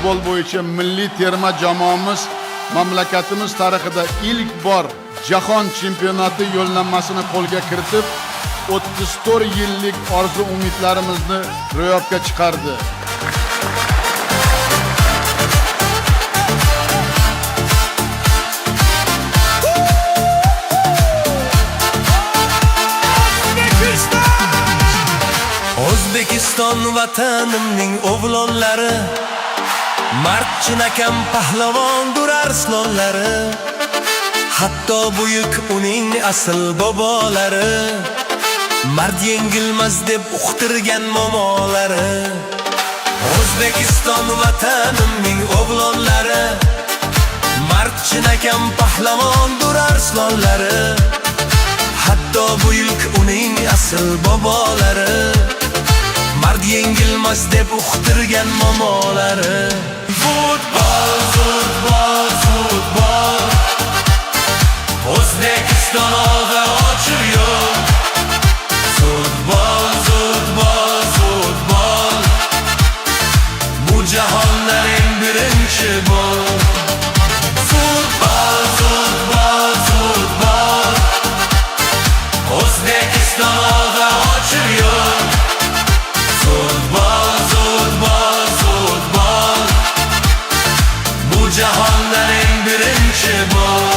futbol bo'yicha milliy terma jamoamiz mamlakatimiz tarixida ilk bor Jahon chempionati yo'llanmasini qo'lga kiritib, 34 yillik orzu umidlarimizni ro'yobga chiqardi. O'zbekiston vatanimning o'g'lonlari, mard chinakam pahlavondir arslonlari. Hatto buyuk uning asl bobolari, mard yengilmas deb uqtirgan momolari. O'zbekiston vatanimning o'g'lonlari, mard chinakam pahlavondir arslonlari. Hatto buyuk uning asl bobolari, mard yengilmas deb uqtirgan momolari. Futbol, futbol, futbol, O'zbekiston olg'a ochib yo'l. Futbol, futbol, futbol, bu jahondan eng birinchi bol. Futbol, futbol, futbol, O'zbekiston olg'a ochib yo'l. Futbol, futbol, futbol, bu jahondan eng birinchi bol.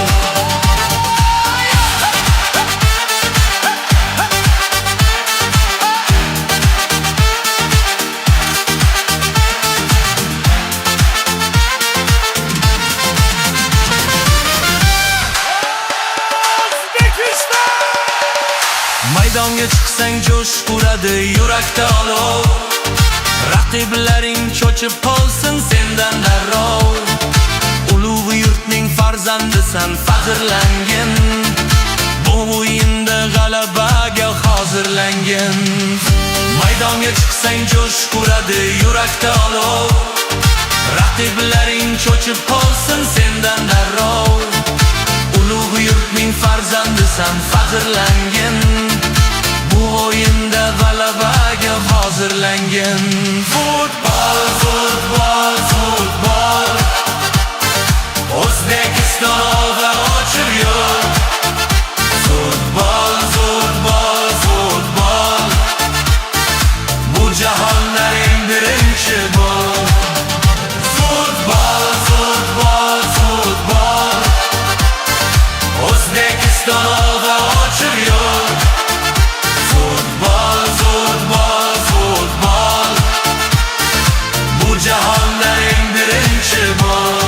Maydonga chiqsang jo'sh uradi yurakda olov. Raqiblaring cho'chib qolsin sendan darrov. Ulug' yurtning farzandisan faxrlangin, bu o'yinda g'alabaga hozirlangin. Maydonga chiqsang jo'sh uradi yurakda olov. Raqiblaring cho'chib qolsin sendan darrov. Ulug' yurtning farzandisan faxrlangin, bu o'yinda g'alabaga hozirlangin. Futbol, futbol, futbol, O'zbekiston olg'a ochib yo'l. Futbol, futbol, futbol, bu jahondan eng birinchi bol. Futbol, futbol, futbol, O'zbekiston olg'a ochib yo'l. Futbol, futbol, futbol, bu jahondan eng birinchi bol.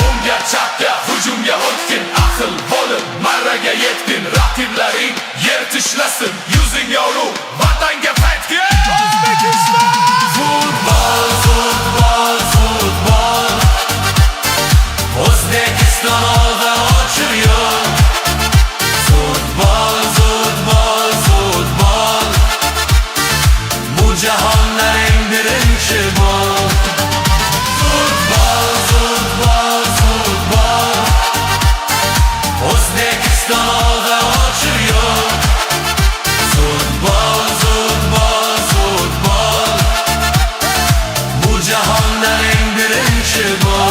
O'ngga chapga hujumga o'tgin, aql bo'lib marraga yetgin. Raqiblaring yer tishlasin, yuzing yorug' vatanga qaytgin. O'zbekiston! Futbol, futbol, futbol, O'zbekiston olg'a ochib yo'l. Futbol, futbol, futbol, bu jahondan eng birinchi bol. Futbol, futbol, futbol, O'zbekiston olg'a ochib yo'l. Futbol, futbol, futbol, bu jahondan eng birinchi bol.